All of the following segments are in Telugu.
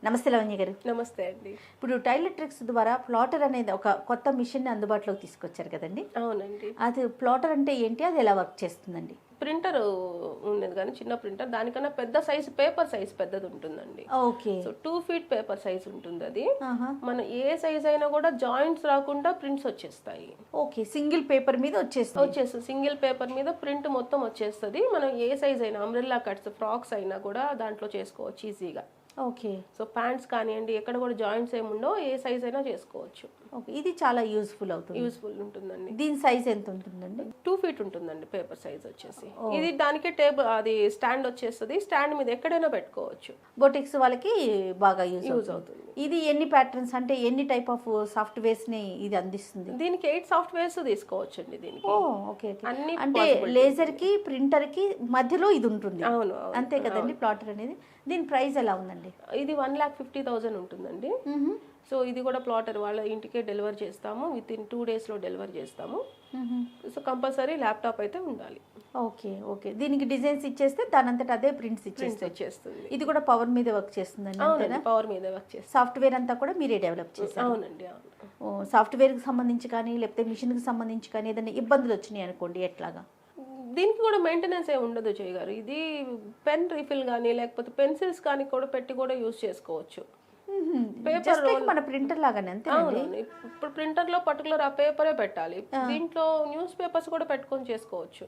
నమస్తే లవణ్య గారు. నమస్తే అండి. ఇప్పుడు టైలెట్రిక్స్ ద్వారా ప్లాటర్ అనేది ఒక కొత్త మిషన్ అందుబాటులోకి తీసుకొచ్చారు కదండి. అవునండి. అది ప్లాటర్ అంటే ఏంటి, అది ఎలా వర్క్ చేస్తుందండి? ప్రింటర్ ఉండేది కానీ చిన్న ప్రింటర్, దానికన్నా పెద్ద సైజ్ పేపర్ సైజ్ పెద్దది ఉంటుందండి. Okay. So 2 feet paper size ఉంటుంది. అది మన ఏ సైజ్ అయినా కూడా జాయింట్స్ రాకుండా ప్రింట్స్ వచ్చేస్తాయి. ఓకే, సింగిల్ పేపర్ మీద వచ్చేస్తుంది. సింగిల్ పేపర్ మీద ప్రింట్ మొత్తం వచ్చేస్తుంది. మనం ఏ సైజ్ అయినా, అంబ్రెల్లా కట్స్, ఫ్రాక్స్ అయినా కూడా దాంట్లో చేసుకోవచ్చు ఈజీగా. ఓకే. సో ప్యాంట్స్ కానివ్వండి, ఎక్కడ కూడా జాయింట్స్ ఏముండో ఏ సైజ్ అయినా చేసుకోవచ్చు. ఓకే, ఇది చాలా యూస్ఫుల్ ఉంటుందండి. దీని సైజ్ ఎంత ఉంటుందండి? 2 feet ఉంటుందండి పేపర్ సైజ్ వచ్చేసి. ఇది దానికి టేబుల్, అది స్టాండ్ వచ్చేస్తుంది. స్టాండ్ మీద ఎక్కడైనా పెట్టుకోవచ్చు. బొటిక్స్ వాళ్ళకి బాగా యూజ్ అవుతుంది. ఇది ఎన్ని ప్యాటర్న్స్ అంటే ఎన్ని టైప్ ఆఫ్ సాఫ్ట్వేర్స్ ని ఇది అందిస్తుంది? దీనికి 8 సాఫ్ట్వేర్స్ తీసుకోవచ్చు అండి. దీనికి ఓకే. అన్ని అంటే లేజర్ కి, ప్రింటర్ కి మధ్యలో ఇది ఉంటుంది. అవును, అంతే కదండి ప్లాటర్ అనేది. దీని ప్రైస్ ఎలా ఉందండి? ఇది 1,50,000 ఉంటుందండి. సో ఇది కూడా ప్లాటర్ వాళ్ళ ఇంటికే డెలివర్ చేస్తాము. విత్ ఇన్ 2 days లో డెలివర్ చేస్తాము. సో కంపల్సరీ ల్యాప్టాప్ అయితే ఉండాలి. ఓకే. ఓకే, దీనికి డిజైన్స్ ఇచ్చేస్తే దానంతట అదే ప్రింట్స్ ఇచ్చేస్తుంది. ఇది కూడా పవర్ మీద వర్క్ చేస్తుందండి? అవునండి, పవర్ మీద వర్క్ చేస్తుంది. సాఫ్ట్వేర్ అంతా కూడా మీరే డెవలప్ చేస్తారు? అవునండి, అవును. సాఫ్ట్వేర్కి సంబంధించి కానీ లేకపోతే మిషన్కి సంబంధించి కానీ ఏదైనా ఇబ్బందులు వచ్చినాయి అనుకోండి, ఎట్లాగా? దీనికి కూడా మెయింటెనెన్స్ ఏ ఉండదు జయ్ గారు. ఇది పెన్ రీఫిల్ కానీ లేకపోతే పెన్సిల్స్ కానీ కూడా పెట్టి కూడా యూజ్ చేసుకోవచ్చు. మన ప్రింటర్ లాగానే అంతే. ఇప్పుడు ప్రింటర్ లో పర్టికులర్ ఆ పేపరే పెట్టాలి. దీంట్లో న్యూస్ పేపర్స్ కూడా పెట్టుకొని చేసుకోవచ్చు.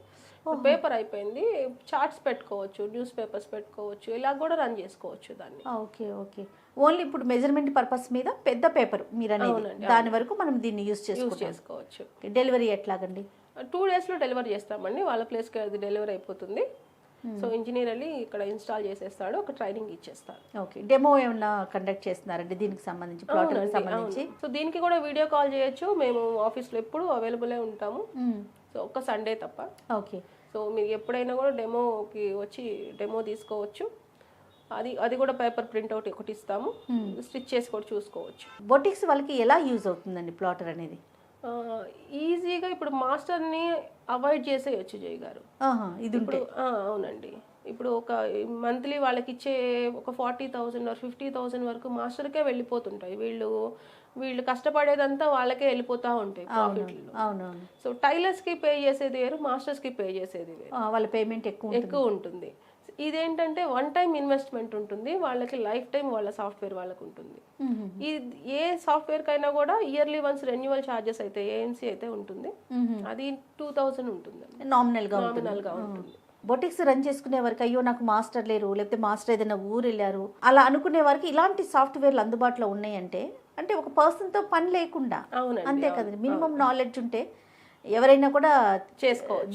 పేపర్ అయిపోయింది, చార్ట్స్ పెట్టుకోవచ్చు, న్యూస్ పేపర్స్ పెట్టుకోవచ్చు, ఇలా కూడా రన్ చేసుకోవచ్చు దాన్ని. ఓకే. ఓకే, ఓన్లీ ఇప్పుడు మెజర్మెంట్ పర్పస్ మీద పెద్ద పేపర్ మీరు అనేది, దాని వరకు మనం దీన్ని యూజ్ చేసుకోవచ్చు. డెలివరీ ఎట్లాగండి? 2 days లో డెలివరీ చేస్తామండి. వాళ్ళ ప్లేస్కి అది డెలివరీ అయిపోతుంది. సో ఇంజనీర్ వెళ్ళి ఇక్కడ ఇన్స్టాల్ చేసేస్తాడు, ఒక ట్రైనింగ్ ఇచ్చేస్తాడు. ఓకే. డెమో ఏమన్నా కండక్ట్ చేస్తున్నారండి దీనికి సంబంధించి, ప్లాటర్కి సంబంధించి? సో దీనికి కూడా వీడియో కాల్ చేయొచ్చు. మేము ఆఫీస్లో ఎప్పుడు అవైలబుల్ ఉంటాము. సో ఒక్క సండే తప్ప. ఓకే. సో మీరు ఎప్పుడైనా కూడా డెమోకి వచ్చి డెమో తీసుకోవచ్చు. అది కూడా పేపర్ ప్రింట్అవుట్ ఒకటి ఇస్తాము, స్టిచ్ చేసి కూడా చూసుకోవచ్చు. బొటిక్స్ వాళ్ళకి ఎలా యూజ్ అవుతుందండి ప్లాటర్ అనేది? ఈజీగా ఇప్పుడు మాస్టర్ని అవాయిడ్ చేసేయచ్చు జయ్ గారు. ఇది ఇప్పుడు అవునండి. ఇప్పుడు ఒక మంత్లీ వాళ్ళకి ఇచ్చే ఒక 40,000 or 50,000 వరకు మాస్టర్కే వెళ్ళిపోతుంటాయి. వీళ్ళు కష్టపడేదంతా వాళ్ళకే వెళ్ళిపోతూ ఉంటాయి ప్రాఫిట్లు. అవునవును. సో టైలర్స్కి పే చేసేది వేరు, మాస్టర్స్కి పే చేసేది వేరు. వాళ్ళ పేమెంట్ ఎక్కువ ఉంటుంది. ఇదేంటంటే 1 time ఇన్వెస్ట్మెంట్ ఉంటుంది వాళ్ళకి, లైఫ్ టైం వాళ్ళ సాఫ్ట్వేర్ వాళ్ళకు ఉంటుంది. ఏ సాఫ్ట్వేర్ కైనా కూడా ఇయర్లీ వన్స్ రెన్యువల్ ఛార్జెస్ అయితే ఏఎన్సీ అయితే ఉంటుంది. అది 2,000 ఉంటుంది, నామినల్ గా ఉంటుంది. బొటిక్స్ రన్ చేసుకునే వారికి అయ్యో నాకు మాస్టర్ లేరు, లేకపోతే మాస్టర్ ఏదైనా ఊరు వెళ్ళారు అలా అనుకునే వారికి ఇలాంటి సాఫ్ట్వేర్లు అందుబాటులో ఉన్నాయంటే, అంటే ఒక పర్సన్ తో పని లేకుండా, అంతే కదండి, మినిమం నాలెడ్జ్ ఉంటే ఎవరైనా కూడా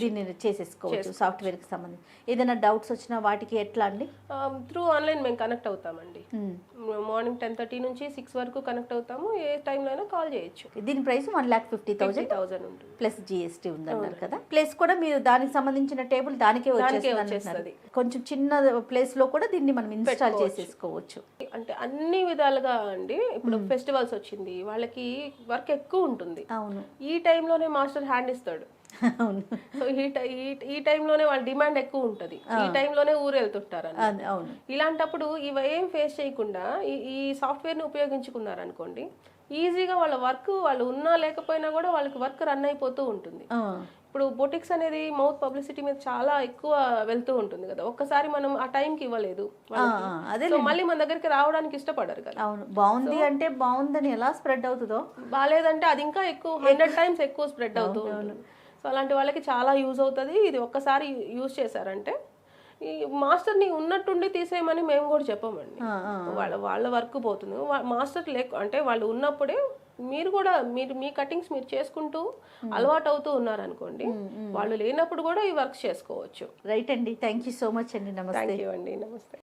దీన్ని చేసేసుకోవచ్చు. సాఫ్ట్వేర్కి సంబంధించి ఏదైనా డౌట్స్ వచ్చినా వాటికి ఎట్లా అండి? త్రూ ఆన్లైన్ మేము కనెక్ట్ అవుతామండి. మార్నింగ్ 10:30 నుంచి 6 వరకు కనెక్ట్ అవుతాము. ఏ టైంలో అయినా కాల్ చేయొచ్చు. దీని ప్రైస్ 1,50,000 ఉంటుంది, ప్లస్ GST ఉందన్నారు కదా. ప్లేస్ కూడా మీరు దానికి సంబంధించిన టేబుల్ దానికే వచ్చేస్తుంది. కొంచెం చిన్న ప్లేస్ లో కూడా దీన్ని మనం ఇన్స్టాల్ చేసేసుకోవచ్చు. అంటే అన్ని విధాలుగా అండి. ఇప్పుడు ఫెస్టివల్స్ వచ్చింది, వాళ్ళకి వర్క్ ఎక్కువ ఉంటుంది. అవును, ఈ టైంలోనే మాస్టర్ హ్యాండ్ ఇస్తాడు. సో ఈ టైంలోనే వాళ్ళ డిమాండ్ ఎక్కువ ఉంటుంది. ఈ టైంలోనే ఊరు వెళ్తుంటారు. ఇలాంటప్పుడు ఇవి ఏం ఫేస్ చేయకుండా ఈ సాఫ్ట్వేర్ ని ఉపయోగించుకున్నారు అనుకోండి, ఈజీగా వాళ్ళ వర్క్, వాళ్ళు ఉన్నా లేకపోయినా కూడా వాళ్ళకి వర్క్ రన్ అయిపోతూ ఉంటుంది. ఇప్పుడు బొటిక్స్ అనేది మౌత్ పబ్లిసిటీ మీద చాలా ఎక్కువ వెళ్తూ ఉంటుంది కదా. ఒక్కసారి మనం ఆ టైంకి ఇవ్వలేదు, మళ్ళీ మన దగ్గరికి రావడానికి ఇష్టపడరు కదా. అవును, బాగుంది అంటే బాగుందని ఎలా స్ప్రెడ్ అవుతుందో, బాగాలేదంటే అది ఇంకా ఎక్కువ 100 times ఎక్కువ స్ప్రెడ్ అవుతూ ఉంటుంది. సో అలాంటి వాళ్ళకి చాలా యూజ్ అవుతుంది. ఇది ఒక్కసారి యూజ్ చేశారంటే ఈ మాస్టర్ని ఉన్నట్టుండి తీసేయమని మేము కూడా చెప్పమండి. వాళ్ళ వర్క్ పోతుంది. మాస్టర్ అంటే వాళ్ళు ఉన్నప్పుడే మీరు కూడా మీ కటింగ్స్ మీరు చేసుకుంటూ అలవాటు అవుతూ ఉన్నారనుకోండి, వాళ్ళు లేనప్పుడు కూడా ఈ వర్క్ చేసుకోవచ్చు. రైట్ అండి, థ్యాంక్ యూ సో మచ్ అండి. నమస్తే. థ్యాంక్ యూ అండి, నమస్తే.